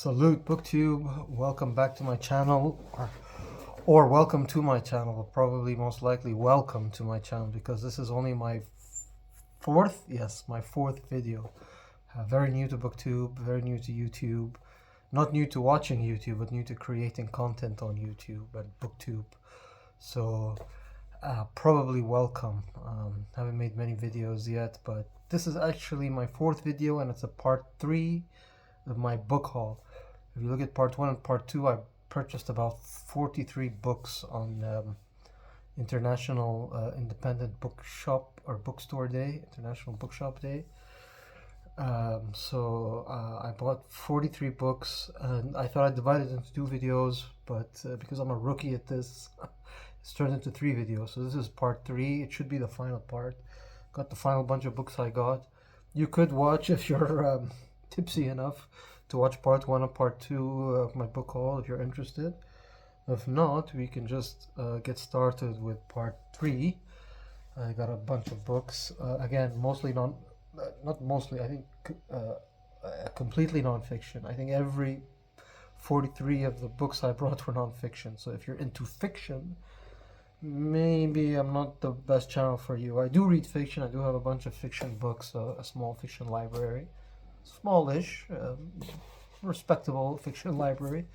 Salute BookTube, welcome back to my channel, or welcome to my channel, probably most likely welcome to my channel because this is only my my fourth video. Very new to BookTube, very new to YouTube, not new to watching YouTube, but new to creating content on YouTube and BookTube. So probably welcome. Haven't made many videos yet, but this is actually my fourth video and it's a part 3 of my book haul. If you look at part 1 and part 2, I purchased about 43 books on International Independent Bookshop or Bookstore Day, International Bookshop Day. I bought 43 books and I thought I'd divide it into 2 videos, but because I'm a rookie at this, it's turned into 3 videos. So this is part 3. It should be the final part. Got the final bunch of books I got. You could watch if you're tipsy enough to watch part 1 and part 2 of my book haul if you're interested. If not, we can just get started with part 3. I got a bunch of books, again, mostly not mostly, I think completely non-fiction. I think every 43 of the books I brought were non-fiction. So if you're into fiction, maybe I'm not the best channel for you. I do read fiction. I do have a bunch of fiction books, a small fiction library. Smallish, respectable fiction library,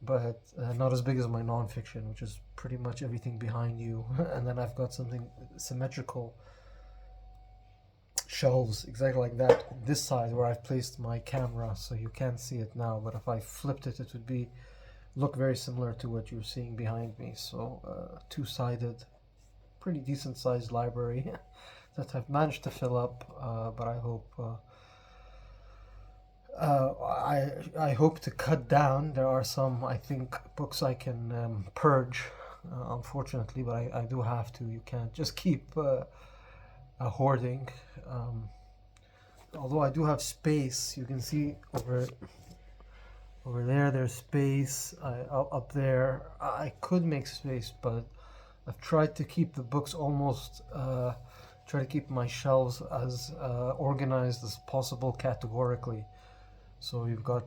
but not as big as my non-fiction, which is pretty much everything behind you. And then I've got something symmetrical shelves exactly like that on this side where I've placed my camera, so you can't see it now, but if I flipped it, it would look very similar to what you're seeing behind me. So two-sided, pretty decent sized library that I've managed to fill up, but I hope I hope to cut down. There are some, I think, books I can purge, unfortunately, but I do have to. You can't just keep hoarding. Although I do have space, you can see over there, there's space. Up there, I could make space, but I've tried to keep the books almost, try to keep my shelves as organized as possible categorically. So you've got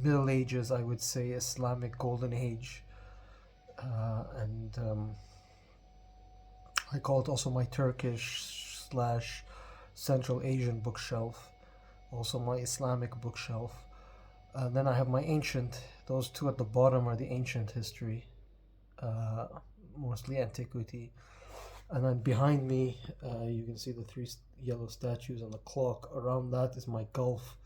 Middle Ages, I would say, Islamic Golden Age, and I call it also my Turkish / Central Asian bookshelf, also my Islamic bookshelf. Then I have my ancient, those two at the bottom are the ancient history, mostly antiquity. And then behind me, you can see the 3 yellow statues and the clock. Around that is my Gulf,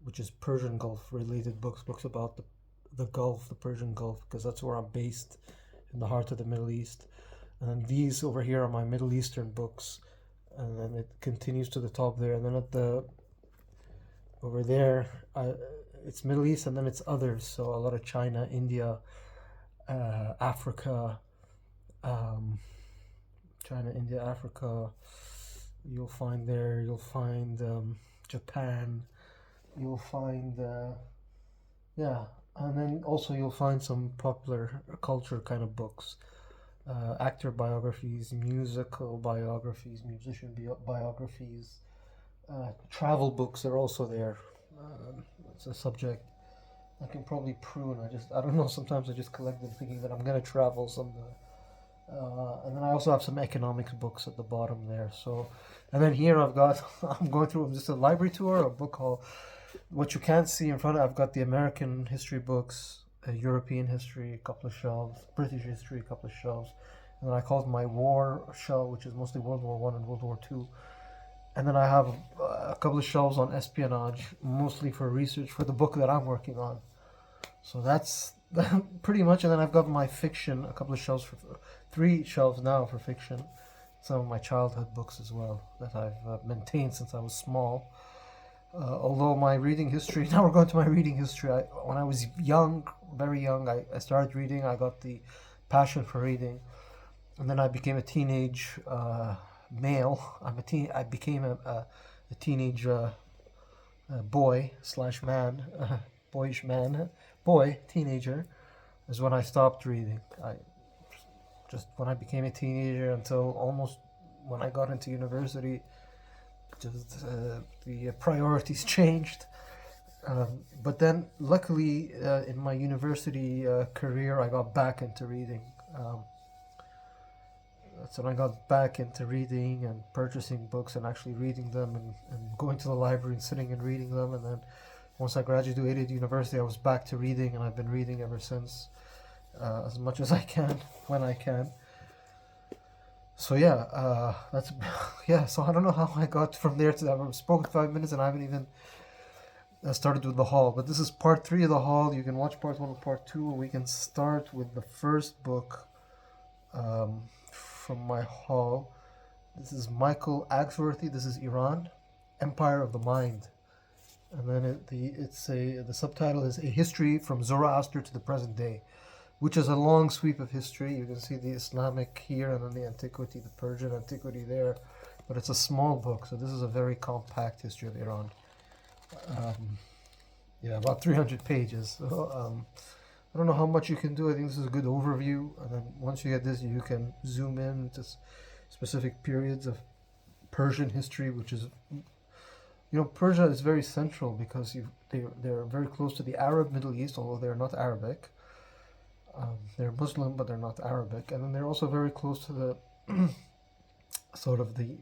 which is Persian Gulf related books about the Gulf, the Persian Gulf, because that's where I'm based, in the heart of the Middle East. And then these over here are my Middle Eastern books, and then it continues to the top there, and then over there, it's Middle East, and then it's others, so a lot of China, India, Africa, China, India, Africa, you'll find Japan, you'll find and then also you'll find some popular culture kind of books, actor biographies, musical biographies, musician biographies, travel books are also there. It's a subject I can probably prune. I don't know, sometimes I just collect them thinking that I'm gonna travel someday. And then I also have some economics books at the bottom there. So, and then here I've got, I'm going through just a library tour, a book haul. What you can't see in front of, I've got the American history books, European history, a couple of shelves, British history, a couple of shelves. And then I call it my war shelf, which is mostly World War I and World War II. And then I have a couple of shelves on espionage, mostly for research for the book that I'm working on. So that's pretty much. And then I've got my fiction, a couple of shelves, 3 shelves now for fiction. Some of my childhood books as well that I've maintained since I was small. Although my reading history, now we're going to my reading history. When I was young, very young, I started reading. I got the passion for reading. And then I became a teenage male. I became a teenage boy / man, boyish man, teenager, is when I stopped reading. When I became a teenager until almost when I got into university, just the priorities changed. But then, luckily, in my university career, I got back into reading. So I got back into reading and purchasing books and actually reading them and going to the library and sitting and reading them. And then once I graduated university, I was back to reading, and I've been reading ever since, as much as I can when I can. So yeah, that's yeah. So I don't know how I got from there to that. I've spoken 5 minutes and I haven't even started with the haul. But this is part three of the haul. You can watch part one and part two, and we can start with the first book from my haul. This is Michael Agsworthy. This is Iran, Empire of the Mind, and then the subtitle is A History from Zoroaster to the Present Day, which is a long sweep of history. You can see the Islamic here and then the antiquity, the Persian antiquity there, but it's a small book, so this is a very compact history of Iran. Yeah, about 300 pages. So, I don't know how much you can do. I think this is a good overview, and then once you get this, you can zoom in to specific periods of Persian history, which is, Persia is very central because they're very close to the Arab Middle East, although they're not Arabic. They're Muslim, but they're not Arabic, and then they're also very close to the sort of the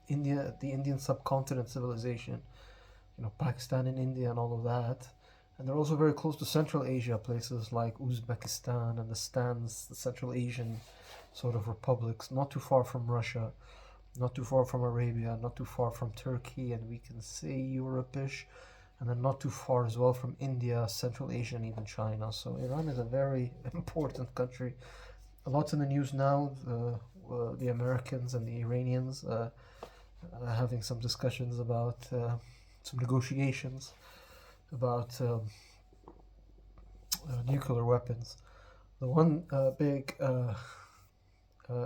Indian subcontinent civilization, Pakistan and India and all of that. And they're also very close to Central Asia, places like Uzbekistan and the Stans, the Central Asian sort of republics, not too far from Russia, not too far from Arabia, not too far from Turkey, and we can say Europe-ish, and then not too far as well from India, Central Asia, and even China. So Iran is a very important country. A lot's in the news now. The Americans and the Iranians having some discussions about some negotiations about nuclear weapons. The one big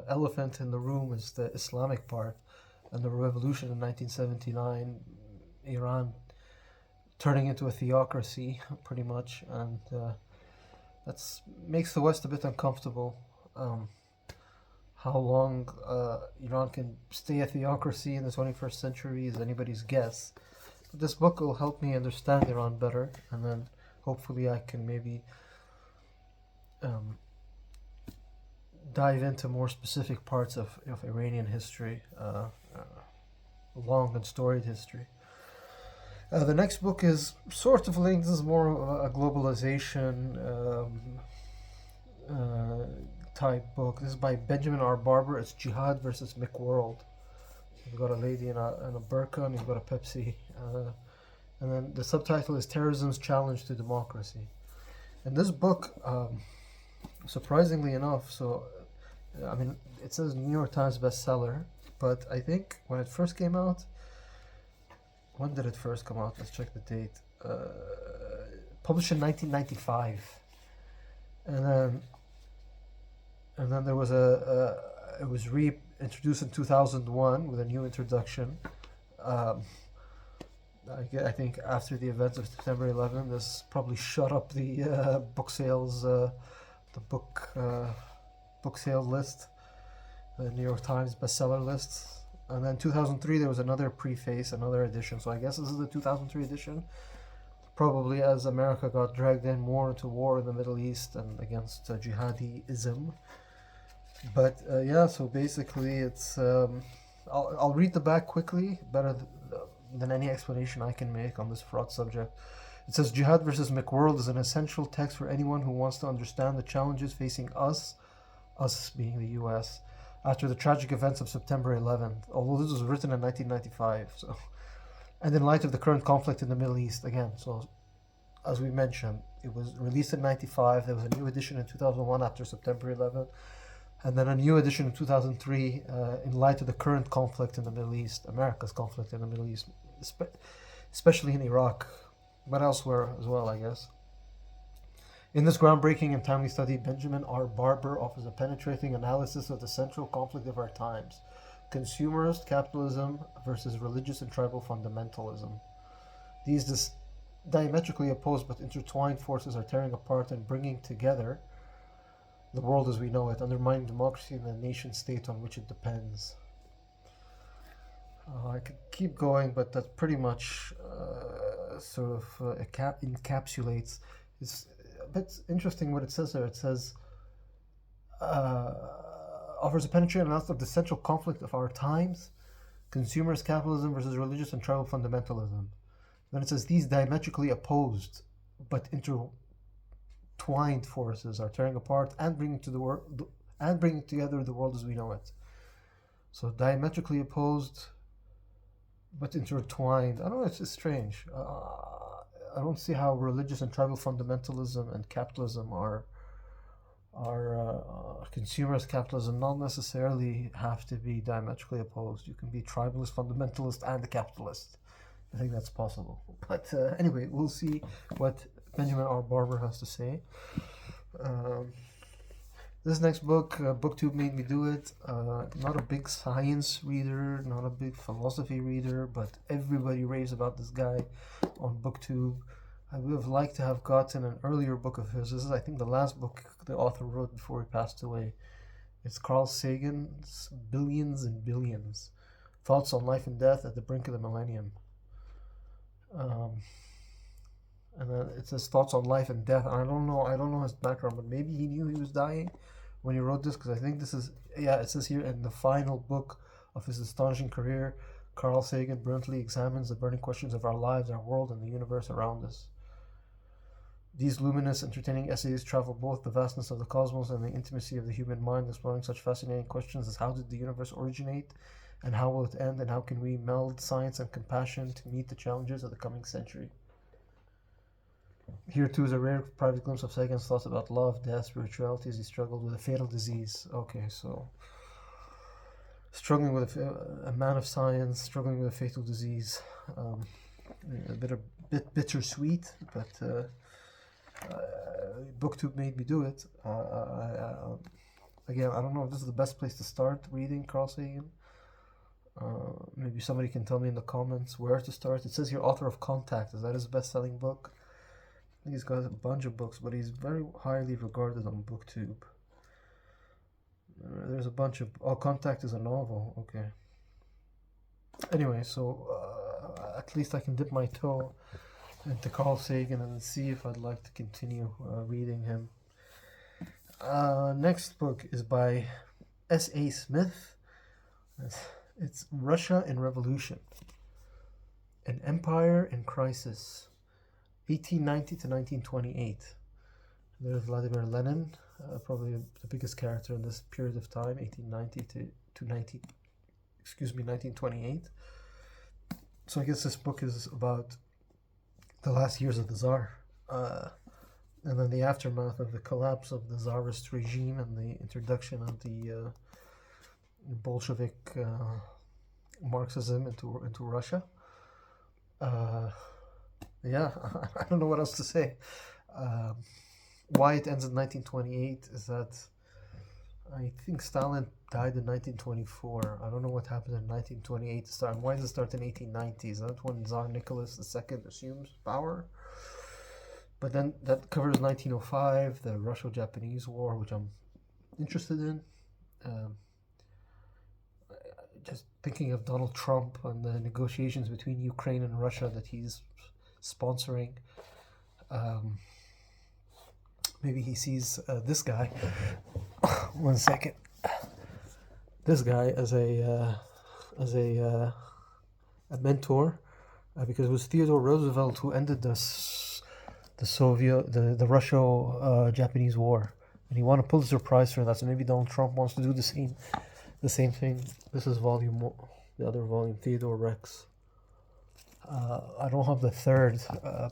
elephant in the room is the Islamic part, and the revolution in 1979, Iran turning into a theocracy, pretty much, and that makes the West a bit uncomfortable. How long Iran can stay a theocracy in the 21st century is anybody's guess. But this book will help me understand Iran better, and then hopefully I can maybe dive into more specific parts of Iranian history, long and storied history. The next book is sort of linked. This is more of a globalization type book. This is by Benjamin R. Barber. It's Jihad versus McWorld. You've got a lady in a burqa and you've got a Pepsi. And then the subtitle is Terrorism's Challenge to Democracy. And this book, surprisingly enough, it says New York Times bestseller, but I think when it first came out, when did it first come out? Let's check the date. Published in 1995, and then there was it was reintroduced in 2001 with a new introduction. I think after the events of September 11, this probably shut up the book sales, the book sale list, the New York Times bestseller list. And then 2003 there was another preface, another edition. So I guess this is the 2003 edition. Probably as America got dragged in more into war in the Middle East and against jihadism. But yeah, so basically it's I'll read the back quickly, better than any explanation I can make on this fraught subject. It says Jihad versus McWorld is an essential text for anyone who wants to understand the challenges facing us being the US, after the tragic events of September 11th, although this was written in 1995, and in light of the current conflict in the Middle East, again, so as we mentioned, it was released in 95, there was a new edition in 2001 after September 11th, and then a new edition in 2003 in light of the current conflict in the Middle East, America's conflict in the Middle East, especially in Iraq, but elsewhere as well, I guess. In this groundbreaking and timely study, Benjamin R. Barber offers a penetrating analysis of the central conflict of our times: consumerist capitalism versus religious and tribal fundamentalism. These diametrically opposed but intertwined forces are tearing apart and bringing together the world as we know it, undermining democracy and the nation state on which it depends. I could keep going, but that's pretty much encapsulates. It's a bit interesting what it says there. It says, uh, offers a penetrating analysis of the central conflict of our times: consumerist capitalism versus religious and tribal fundamentalism. Then it says these diametrically opposed but intertwined forces are tearing apart and bringing together the world as we know it. So diametrically opposed but intertwined. I don't know. It's strange. I don't see how religious and tribal fundamentalism and capitalism are consumerist capitalism not necessarily have to be diametrically opposed. You can be tribalist, fundamentalist, and a capitalist. I think that's possible. But anyway, we'll see what Benjamin R. Barber has to say. This next book, BookTube made me do it. Not a big science reader, not a big philosophy reader, but everybody raves about this guy on BookTube. I would have liked to have gotten an earlier book of his. This is, I think, the last book the author wrote before he passed away. It's Carl Sagan's Billions and Billions: Thoughts on Life and Death at the Brink of the Millennium. And then it says Thoughts on Life and Death. I don't know his background, but maybe he knew he was dying when he wrote this, because I think this is, it says here, in the final book of his astonishing career, Carl Sagan brilliantly examines the burning questions of our lives, our world, and the universe around us. These luminous, entertaining essays travel both the vastness of the cosmos and the intimacy of the human mind, exploring such fascinating questions as how did the universe originate, and how will it end, and how can we meld science and compassion to meet the challenges of the coming century. Here too is a rare private glimpse of Sagan's thoughts about love, death, spirituality as he struggled with a fatal disease. Okay, so struggling with a man of science, struggling with a fatal disease. A bit bittersweet, but BookTube made me do it. Again, I don't know if this is the best place to start reading Carl Sagan. Maybe somebody can tell me in the comments where to start. It says here, author of Contact. Is that his best-selling book? I think he's got a bunch of books, but he's very highly regarded on BookTube. There's a bunch of... Oh, Contact is a novel. Okay. Anyway, so at least I can dip my toe into Carl Sagan and see if I'd like to continue reading him. Next book is by S.A. Smith. It's Russia in Revolution: An Empire in Crisis, 1890 to 1928. There's Vladimir Lenin, probably the biggest character in this period of time, 1890 to 1928. So I guess this book is about the last years of the Tsar, and then the aftermath of the collapse of the Tsarist regime and the introduction of the Bolshevik Marxism into Russia. Yeah, I don't know what else to say. Why it ends in 1928 is that I think Stalin died in 1924. I don't know what happened in 1928 to start. And why does it start in 1890? Is that when Tsar Nicholas II assumes power? But then that covers 1905, the Russo-Japanese War, which I'm interested in. Just thinking of Donald Trump and the negotiations between Ukraine and Russia that he's sponsoring. Maybe he sees this guy. One second. This guy as a mentor, because it was Theodore Roosevelt who ended the Russo-Japanese War, and he won a Pulitzer Prize for that. So maybe Donald Trump wants to do the same thing. This is volume, the other volume, Theodore Rex. I don't have the third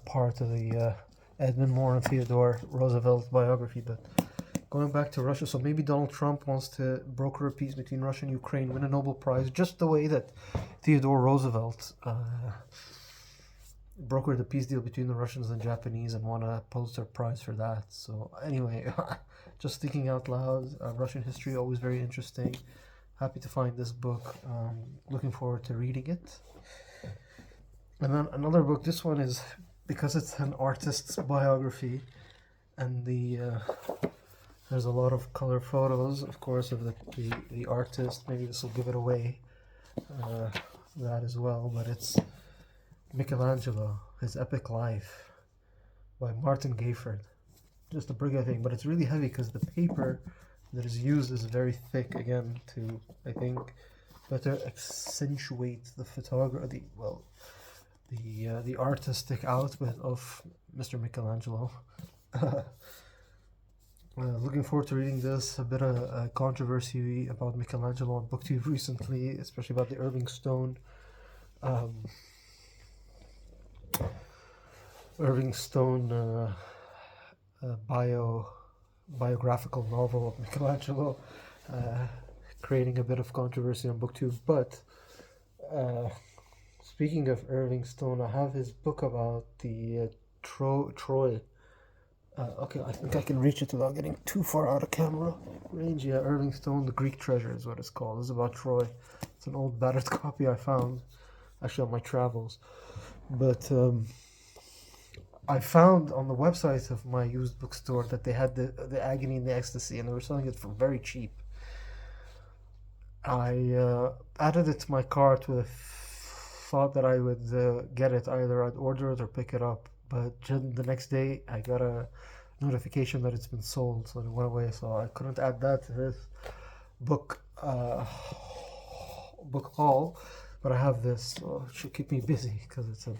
part of the Edmund Moore and Theodore Roosevelt biography, but going back to Russia, so maybe Donald Trump wants to broker a peace between Russia and Ukraine, win a Nobel Prize, just the way that Theodore Roosevelt brokered a peace deal between the Russians and Japanese and won a Pulitzer Prize for that. So anyway, just thinking out loud, Russian history, always very interesting. Happy to find this book. Looking forward to reading it. And then another book, this one is, because it's an artist's biography, and there's a lot of color photos, of course, of the artist. Maybe this will give it away, that as well. But it's Michelangelo, His Epic Life by Martin Gayford. Just a bigger thing, but it's really heavy because the paper that is used is very thick, again, to, I think, better accentuate the photography, the artistic output of Mr. Michelangelo. Looking forward to reading this. A bit of controversy about Michelangelo on BookTube recently, especially about the Irving Stone biographical novel of Michelangelo, creating a bit of controversy on BookTube. But speaking of Irving Stone, I have his book about the Troy. Okay, I think I can reach it without getting too far out of camera range. Yeah, Irving Stone, The Greek Treasure is what it's called. It's about Troy. It's an old battered copy I found, actually, on my travels. But I found on the website of my used bookstore that they had the Agony and the Ecstasy, and they were selling it for very cheap. I added it to my cart with a thought that I would get it. Either I'd order it or pick it up. But the next day, I got a notification that it's been sold, so it went away. So I couldn't add that to this book haul. But I have this, so it should keep me busy because it's a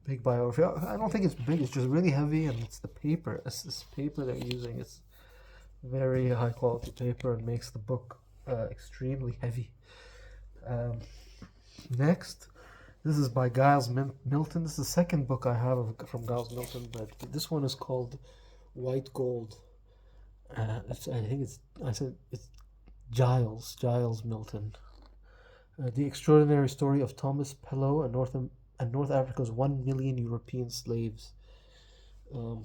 big biography. I don't think it's big; it's just really heavy, and it's the paper. It's this paper they're using. It's very high quality paper and makes the book extremely heavy. Next. This is by Giles Milton. This is the second book I have from Giles Milton, but this one is called White Gold. It's Giles Milton. The extraordinary story of Thomas Pellow and North Africa's 1 million European slaves. I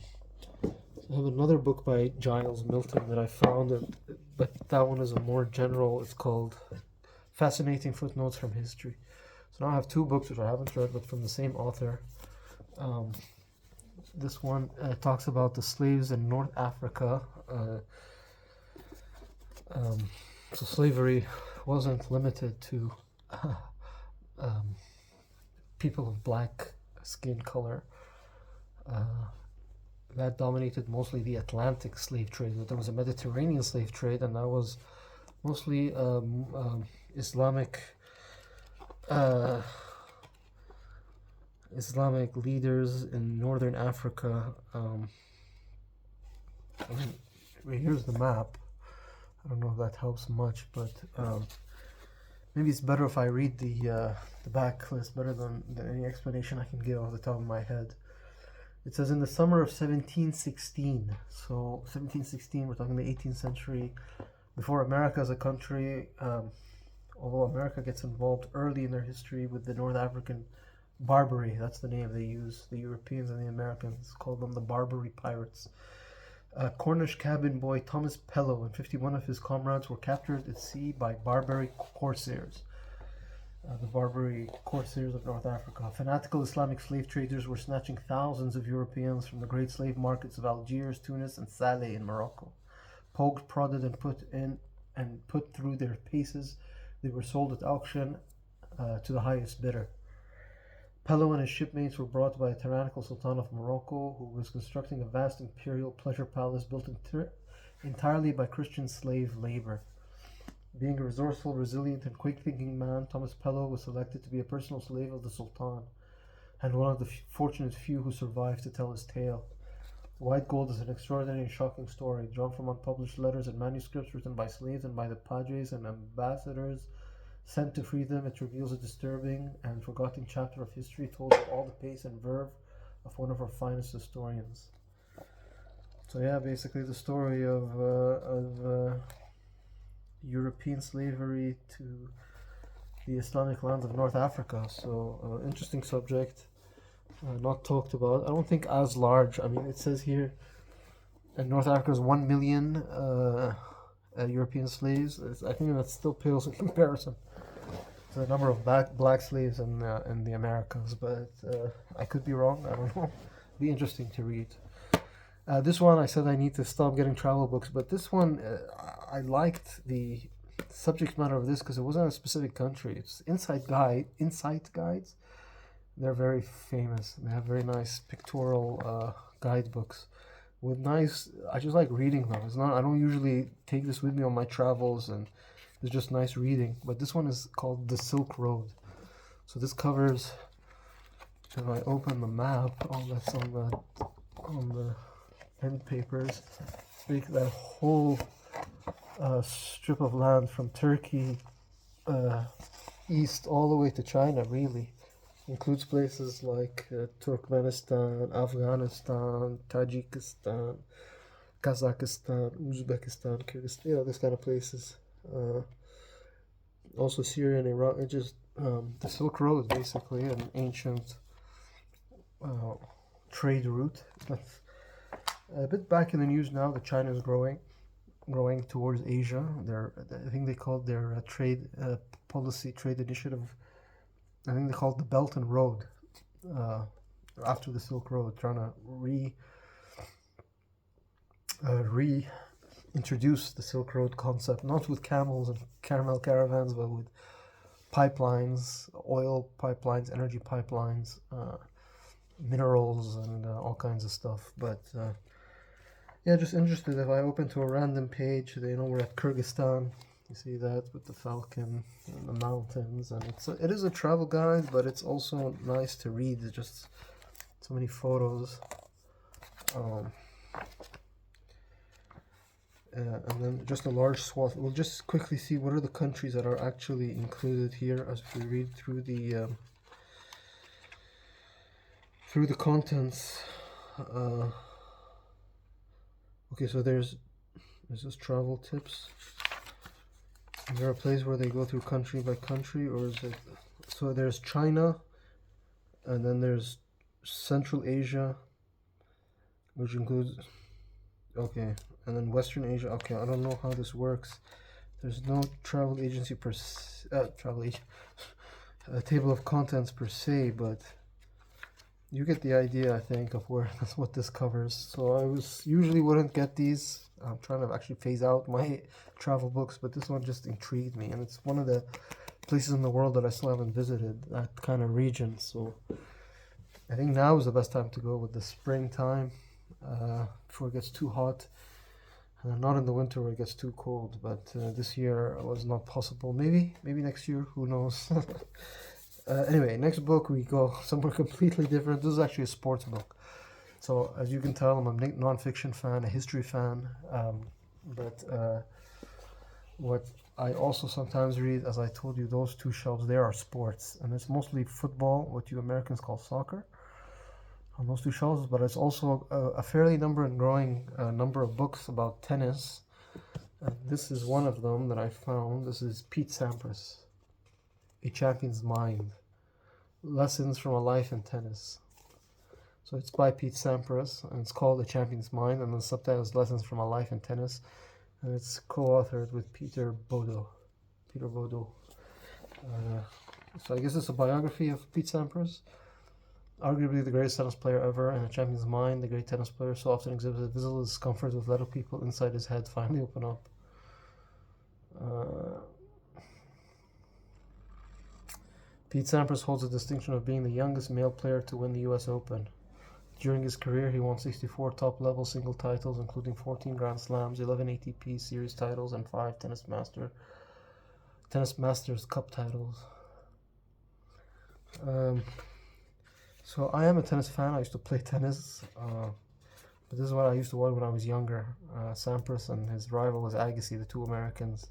have another book by Giles Milton that I found, but that one is a more general. It's called Fascinating Footnotes from History. So now I have two books which I haven't read, but from the same author. This one talks about the slaves in North Africa. So slavery wasn't limited to people of black skin color. That dominated mostly the Atlantic slave trade, but there was a Mediterranean slave trade, and that was mostly Islamic leaders in northern Africa. Here's the map. I don't know if that helps much, but maybe it's better if I read the back list better than any explanation I can give off the top of my head. It says in the summer of 1716. So 1716, we're talking the 18th century, before America as a country. Although America gets involved early in their history with the North African Barbary. That's the name they use. The Europeans and the Americans called them the Barbary pirates. Cornish cabin boy Thomas Pellow and 51 of his comrades were captured at sea by Barbary corsairs. The Barbary corsairs of North Africa. Fanatical Islamic slave traders were snatching thousands of Europeans from the great slave markets of Algiers, Tunis, and Salé in Morocco. Poked, prodded, and put through their paces, they were sold at auction to the highest bidder. Pellow and his shipmates were brought by a tyrannical sultan of Morocco, who was constructing a vast imperial pleasure palace built entirely by Christian slave labor. Being a resourceful, resilient, and quick-thinking man, Thomas Pellow was selected to be a personal slave of the sultan, and one of the fortunate few who survived to tell his tale. White Gold is an extraordinary and shocking story, drawn from unpublished letters and manuscripts written by slaves and by the padres and ambassadors sent to free them. It reveals a disturbing and forgotten chapter of history told with all the pace and verve of one of our finest historians. So yeah, basically the story of European slavery to the Islamic lands of North Africa. So interesting subject. Not talked about. I don't think as large. I mean, it says here in North Africa is 1 million European slaves. I think that still pales in comparison to the number of black slaves in the Americas, but I could be wrong. I don't know. Be interesting to read. This one, I said I need to stop getting travel books, but this one, I liked the subject matter of this because it wasn't a specific country. It's insight guides They're very famous. They have very nice pictorial guidebooks with nice. I just like reading them. It's not. I don't usually take this with me on my travels, and it's just nice reading. But this one is called The Silk Road. So this covers. If I open the map, all that's on the end papers, like that whole strip of land from Turkey east all the way to China, really. Includes places like Turkmenistan, Afghanistan, Tajikistan, Kazakhstan, Uzbekistan, Kyrgyzstan, this kind of places. Also Syria and Iraq. It just the Silk Road, basically, an ancient trade route. That's a bit back in the news now that China is growing towards Asia. I think they called their trade policy, trade initiative, I think they call it the Belt and Road, after the Silk Road, trying to reintroduce the Silk Road concept, not with camels and caramel caravans, but with pipelines, oil pipelines, energy pipelines, minerals, and all kinds of stuff. But yeah, just interested. If I open to a random page, they know we're at Kyrgyzstan. You see that with the falcon and the mountains, and it is a travel guide, but it's also nice to read. It's just so many photos. And then just a large swath. We'll just quickly see what are the countries that are actually included here as we read through the contents. Okay, so there's this travel tips. Is there a place where they go through country by country, or is it? So there's China, and then there's Central Asia, which includes, okay, and then Western Asia. Okay, I don't know how this works. There's no travel agency table of contents per se, but you get the idea, I think, of where that's what this covers. So I usually wouldn't get these. I'm trying to actually phase out my travel books, but this one just intrigued me, and it's one of the places in the world that I still haven't visited, that kind of region. So I think now is the best time to go, with the springtime, before it gets too hot. Not in the winter where it gets too cold, but this year it was not possible. Maybe next year, who knows. Anyway, next book, we go somewhere completely different. This is actually a sports book. So as you can tell, I'm a non-fiction fan, a history fan, but what I also sometimes read, as I told you, those two shelves there are sports, and it's mostly football, what you Americans call soccer, on those two shelves, but it's also a fairly growing number of books about tennis. And this is one of them that I found. This is Pete Sampras, A Champion's Mind, Lessons from a Life in Tennis. So it's by Pete Sampras, and it's called A Champion's Mind, and the subtitle is Lessons from a Life in Tennis, and it's co-authored with Peter Bodo. So I guess it's a biography of Pete Sampras, arguably the greatest tennis player ever, and A Champion's Mind, the great tennis player so often exhibited visible discomfort with little people inside his head finally open up. Pete Sampras holds the distinction of being the youngest male player to win the US Open. During his career, he won 64 top-level single titles, including 14 Grand Slams, 11 ATP Series titles, and 5 Tennis Masters Cup titles. So I am a tennis fan. I used to play tennis, but this is what I used to watch when I was younger. Sampras and his rival was Agassi, the two Americans.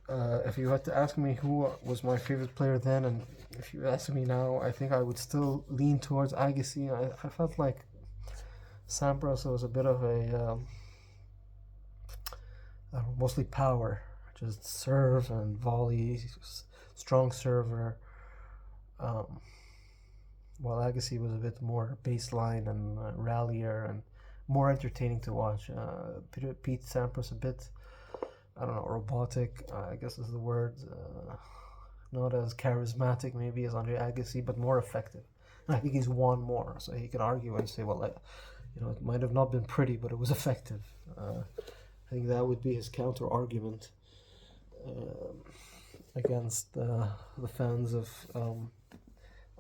If you had to ask me who was my favorite player then, and if you ask me now, I think I would still lean towards Agassi. I felt like Sampras was a bit of a mostly power, just serve and volley, strong server. While Agassi was a bit more baseline and rallier and more entertaining to watch. Pete Sampras a bit, I don't know, robotic, I guess is the word. Not as charismatic maybe as Andre Agassi, but more effective. And I think he's won more, so he can argue and say, well, it might have not been pretty, but it was effective. I think that would be his counter argument against the fans of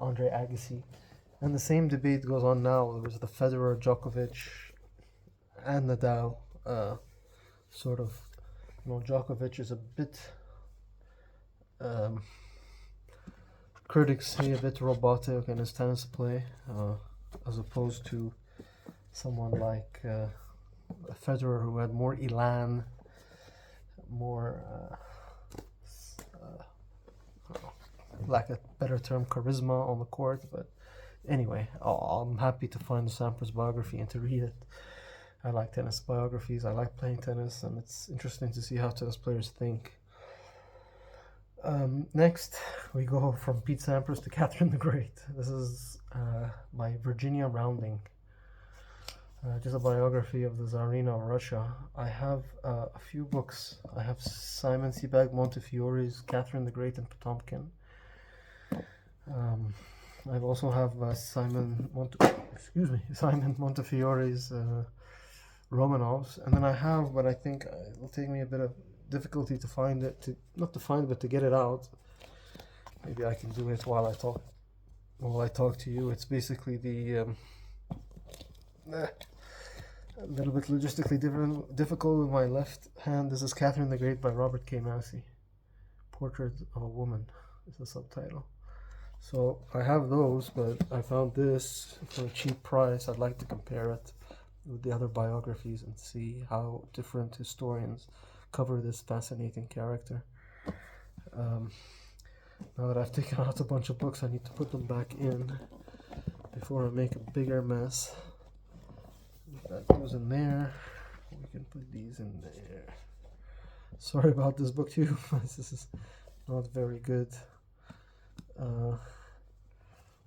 Andre Agassi. And the same debate goes on now. There was the Federer, Djokovic, and Nadal. Sort of, Djokovic is a bit, um, critics say, a bit robotic in his tennis play, as opposed to someone like Federer, who had more elan, more, lack a better term, charisma on the court. But anyway, I'm happy to find the Sampras biography and to read it. I like tennis biographies. I like playing tennis, and it's interesting to see how tennis players think. Next, we go from Pete Sampras to Catherine the Great. This is by Virginia Rounding. Just a biography of the Tsarina of Russia. I have a few books. I have Simon Sebag Montefiore's Catherine the Great and Potemkin. I also have Simon Montefiore's Romanovs, and then I have, but I think it will take me a bit of difficulty to find it, not to find, but to get it out. Maybe I can do it while I talk to you. It's basically a little bit logistically difficult with my left hand. This is Catherine the Great by Robert K. Massey. Portrait of a Woman is the subtitle. So I have those, but I found this for a cheap price. I'd like to compare it with the other biographies and see how different historians cover this fascinating character. Now that I've taken out a bunch of books, I need to put them back in before I make a bigger mess. That goes in there. We can put these in there. Sorry about this book too. This is not very good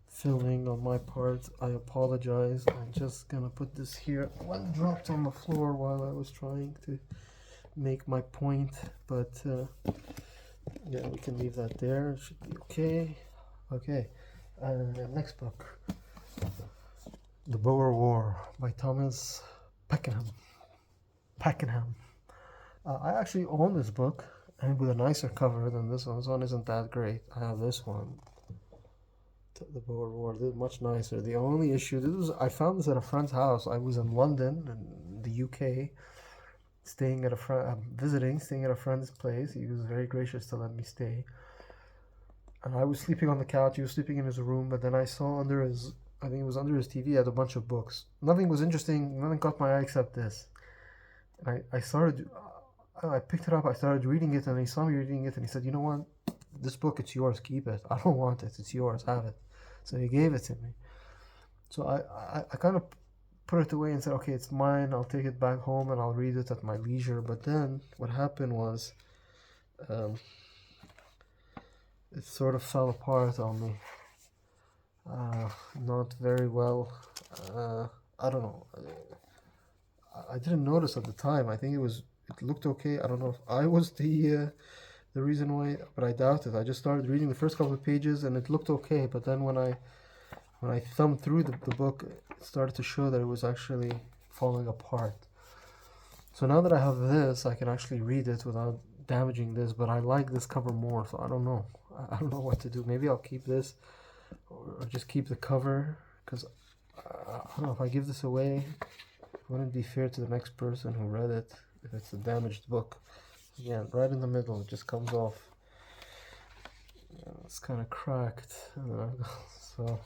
filming on my part. I apologize. I'm just gonna put this here. One dropped on the floor while I was trying to make my point, but yeah, we can leave that there. It should be okay. Okay, next book, The Boer War by Thomas Pakenham. I actually own this book, and with a nicer cover than this one. This one isn't that great. I have this one, The Boer War. This is much nicer. The only issue, I found this at a friend's house. I was in London, in the UK, staying at a friend's place. He was very gracious to let me stay. And I was sleeping on the couch. He was sleeping in his room, but then I saw under his TV, he had a bunch of books. Nothing was interesting. Nothing caught my eye except this. And I picked it up. I started reading it, and he saw me reading it, and he said, "You know what? This book, it's yours. Keep it. I don't want it. It's yours. Have it." So he gave it to me. So I kind of put it away and said, "Okay, it's mine. I'll take it back home and I'll read it at my leisure." But then what happened was, it sort of fell apart on me. Not very well. I don't know. I didn't notice at the time. I think it looked okay. I don't know if I was the reason why, but I doubt it. I just started reading the first couple of pages and it looked okay, but then when I thumbed through the book, it started to show that it was actually falling apart. So now that I have this, I can actually read it without damaging this, but I like this cover more, so I don't know. I don't know what to do. Maybe I'll keep this or just keep the cover, because I don't know, if I give this away, it wouldn't be fair to the next person who read it if it's a damaged book. Again, right in the middle, it just comes off. It's kind of cracked, so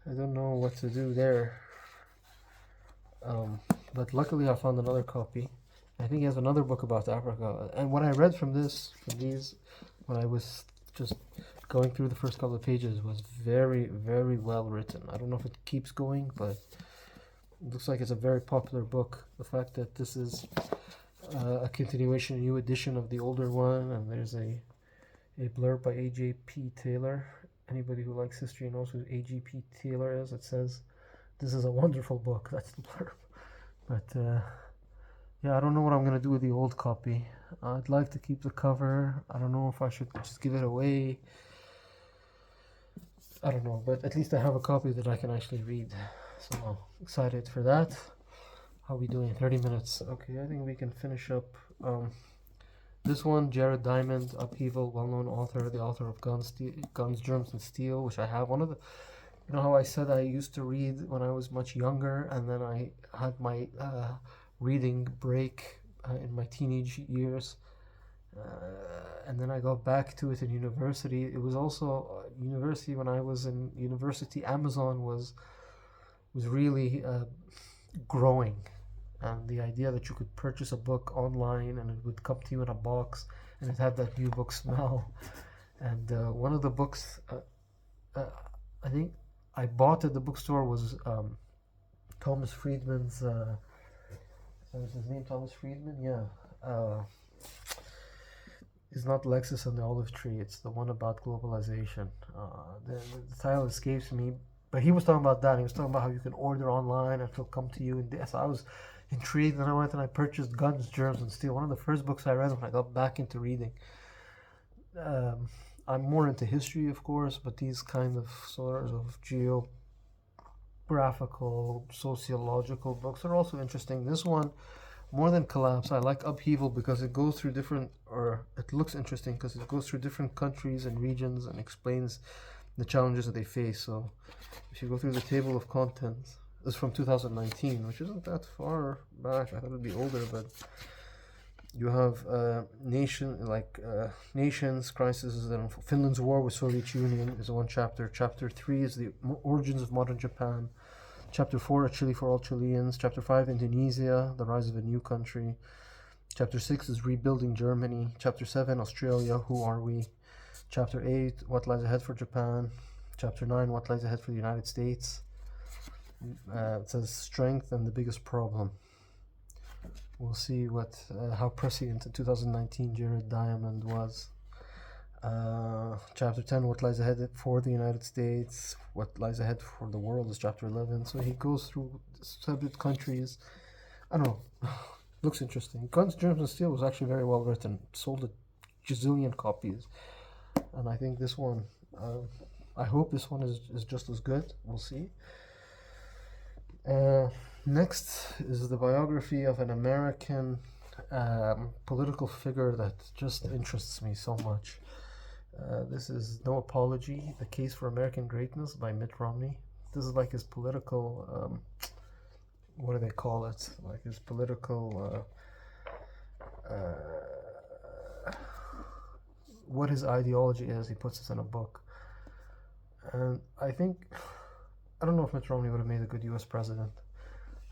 I don't know what to do there. But luckily I found another copy. I think he has another book about Africa, and what I read from these, when I was just going through the first couple of pages, was very, very well written. I don't know if it keeps going, but it looks like it's a very popular book. The fact that this is a continuation, a new edition of the older one, and there's a blurb by A.J.P. Taylor. Anybody who likes history knows who A.J.P. Taylor is. It says, "This is a wonderful book." That's the blurb. But yeah, I don't know what I'm gonna do with the old copy. I'd like to keep the cover. I don't know if I should just give it away. I don't know, but at least I have a copy that I can actually read. So I'm excited for that. How are we doing? 30 minutes. Okay, I think we can finish up This one, Jared Diamond, Upheaval, well-known author, the author of Guns, Germs, and Steel, which I have. One of the, you know how I said I used to read when I was much younger, and then I had my reading break in my teenage years, and then I got back to it in university. It was also university when I was in university. Amazon was really growing, and the idea that you could purchase a book online and it would come to you in a box and it had that new book smell. And one of the books I think I bought at the bookstore was Thomas Friedman's what was his name? Thomas Friedman? Yeah. It's not Lexus and the Olive Tree, it's the one about globalization. The title escapes me, but he was talking about that. He was talking about how you can order online and it'll come to you. So I was intrigued, and I went and I purchased Guns, Germs, and Steel. One of the first books I read when I got back into reading. I'm more into history, of course, but these kind of sort of geographical, sociological books are also interesting. This one, more than Collapse, I like Upheaval because it goes through different, or it looks interesting because it goes through different countries and regions and explains the challenges that they face. So if you go through the table of contents, this is from 2019, which isn't that far back. I thought it would be older, but you have nations, crises, and Finland's war with Soviet Union is one chapter. Chapter 3 is the origins of modern Japan. Chapter 4, A Chile for all Chileans. Chapter 5, Indonesia, the rise of a new country. Chapter 6 is rebuilding Germany. Chapter 7, Australia, who are we? Chapter 8, what lies ahead for Japan. Chapter 9, what lies ahead for the United States. It says strength and the biggest problem. We'll see how prescient in 2019 Jared Diamond was. Chapter 10, what lies ahead for the United States. What lies ahead for the world is chapter 11. So he goes through subject countries. I don't know. Looks interesting. Guns, Germs, and Steel was actually very well written. Sold a gazillion copies. And I think this one, I hope this one is just as good. We'll see. Next is the biography of an American political figure that just interests me so much. This is No Apology, The Case for American Greatness by Mitt Romney. This is like his political, what do they call it? Like his political, what his ideology is. He puts this in a book. And I don't know if Mitt Romney would have made a good US president.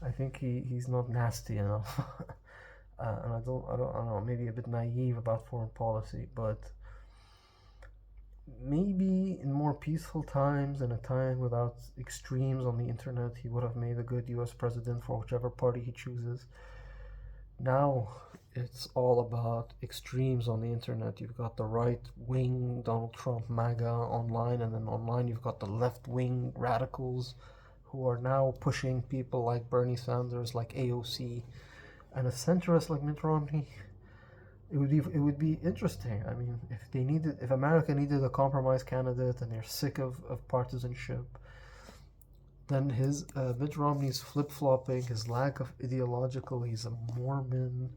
I think he's not nasty enough. And I don't know, maybe a bit naive about foreign policy, but maybe in more peaceful times and a time without extremes on the internet, he would have made a good US president for whichever party he chooses. Now it's all about extremes on the internet. You've got the right wing Donald Trump MAGA online, and then online you've got the left wing radicals who are now pushing people like Bernie Sanders, like AOC, and a centrist like Mitt Romney. It would be interesting. I mean, if America needed a compromise candidate and they're sick of partisanship, then Mitt Romney's flip-flopping, his lack of ideological, he's a Mormon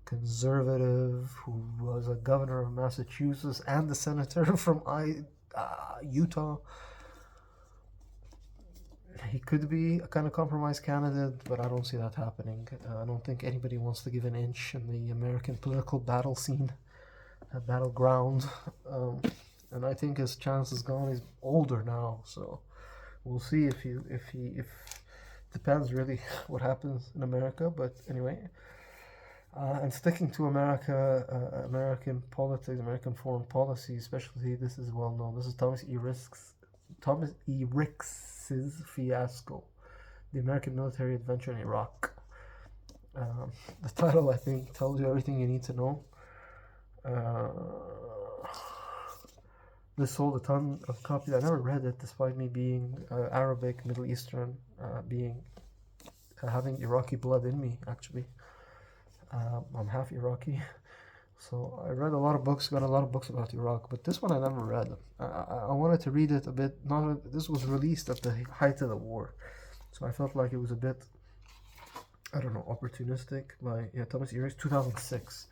conservative who was a governor of Massachusetts and a senator from Utah. He could be a kind of compromise candidate, but I don't see that happening. I don't think anybody wants to give an inch in the American political battle scene, battleground. And I think his chance is gone. He's older now, so we'll see if depends really what happens in America. But anyway, and sticking to American politics, American foreign policy, especially, this is well known. This is Thomas E. Rix's Fiasco, the American Military Adventure in Iraq. The title, I think, tells you everything you need to know. This sold a ton of copies. I never read it, despite me being Arabic, Middle Eastern, having Iraqi blood in me, actually. I'm half Iraqi. So I read a lot of books, got a lot of books about Iraq, but this one I never read. I wanted to read it a bit. This was released at the height of the war, so I felt like it was a bit, I don't know, opportunistic. Thomas E. Rix, 2006.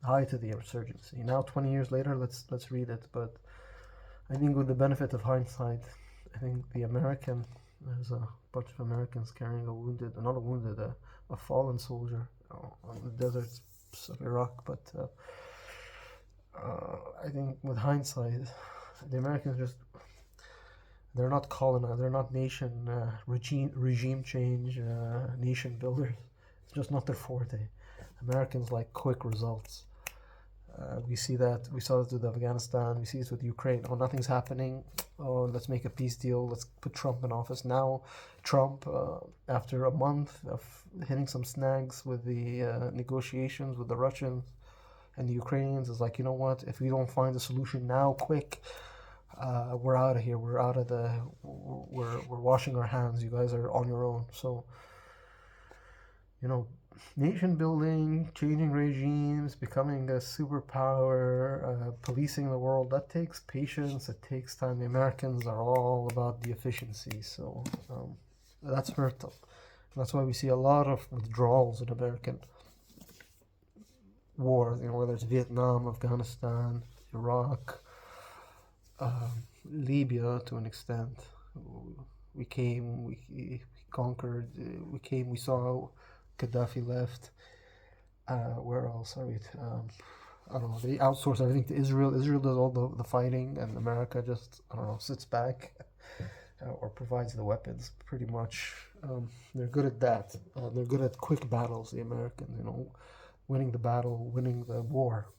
Hi to the insurgency. Now, 20 years later, let's read it. But I think with the benefit of hindsight, I think there's a bunch of Americans carrying not a wounded, a fallen soldier on the deserts of Iraq. But I think with hindsight, the Americans they're not colonized, they're not regime change, nation builders. It's just not their forte. Americans like quick results. We saw it with Afghanistan, we see it with Ukraine. Oh, nothing's happening. Oh, let's make a peace deal. Let's put Trump in office. Now, Trump, after a month of hitting some snags with the negotiations with the Russians and the Ukrainians, is like, you know what? If we don't find a solution now, quick, we're out of here. We're washing our hands. You guys are on your own. So, nation building, changing regimes, becoming a superpower, policing the world, that takes patience, it takes time. The Americans are all about the efficiency, so that's hurt them. That's why we see a lot of withdrawals in American wars, whether it's Vietnam, Afghanistan, Iraq, Libya to an extent. We came, we conquered, we saw Gaddafi left. Where else are we? I don't know. They outsource everything to Israel. Israel does all the fighting, and America just, I don't know, sits back or provides the weapons, pretty much. They're good at that. They're good at quick battles, the Americans, winning the battle, winning the war,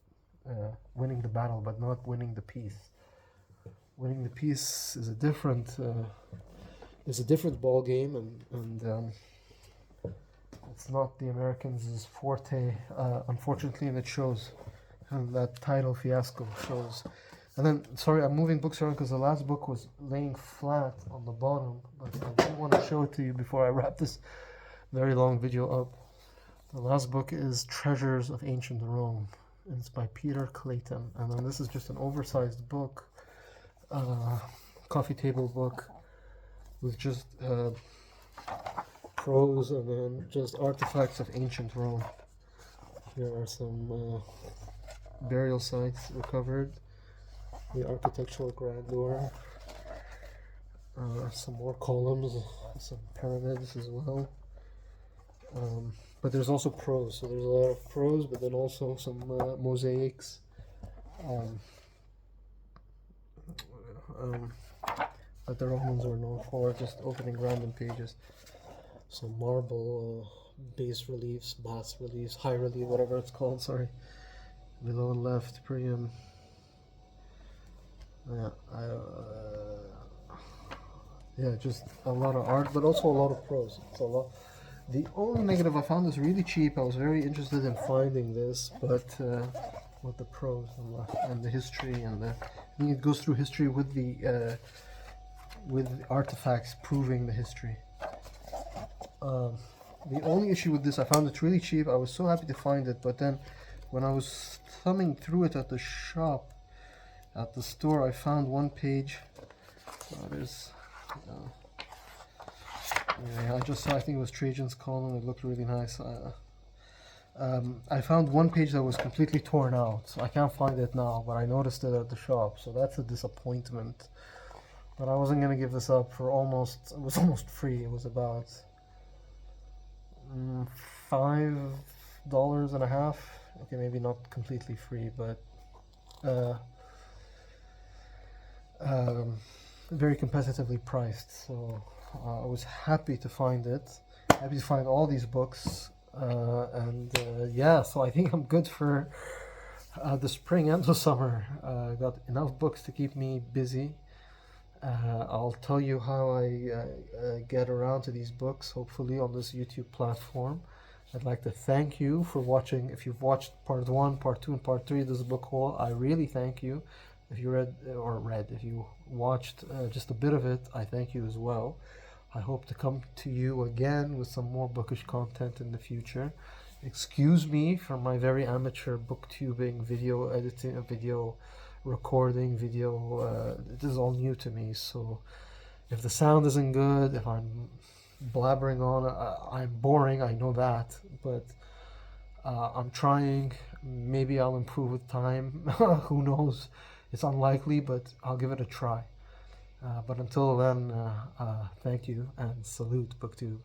winning the battle, but not winning the peace. Winning the peace is a different ball game, and it's not the Americans' forte, unfortunately, and it shows. And that title fiasco shows. And then, sorry, I'm moving books around because the last book was laying flat on the bottom, but I didn't want to show it to you before I wrap this very long video up. The last book is Treasures of Ancient Rome, and it's by Peter Clayton. And then this is just an oversized book, coffee table book, with just prose and then just artifacts of ancient Rome. Here are some burial sites recovered, the architectural grandeur, some more columns, some pyramids as well. But there's also prose, so there's a lot of prose, but then also some mosaics. That the Romans were known for, just opening random pages. Some marble bas reliefs, high relief, whatever it's called, sorry. Below and left, Priam. Just a lot of art, but also a lot of prose. It's a lot. The only negative, I found this really cheap. I was very interested in finding this, but with the prose and the history I think it goes through history with the artifacts proving the history. The only issue with this, I found it really cheap. I was so happy to find it, but then when I was thumbing through it at the shop, at the store, I found one page. I think it was Trajan's Column. It looked really nice. I found one page that was completely torn out, so I can't find it now, but I noticed it at the shop, so that's a disappointment. But I wasn't gonna give this up for it was almost free. It was about $5.50. Okay, maybe not completely free, but very competitively priced. So I was happy to find it. Happy to find all these books, so I think I'm good for the spring and the summer. I got enough books to keep me busy. I'll tell you how I get around to these books, hopefully on this YouTube platform. I'd like to thank you for watching. If you've watched part 1, part 2, and part 3 of this book haul, I really thank you. If you if you watched just a bit of it, I thank you as well. I hope to come to you again with some more bookish content in the future. Excuse me for my very amateur booktubing, video editing, video recording, this is all new to me, so if the sound isn't good, if I'm blabbering on, I'm boring, I know that, but I'm trying. Maybe I'll improve with time. Who knows? It's unlikely, but I'll give it a try. But until then, thank you and salute BookTube.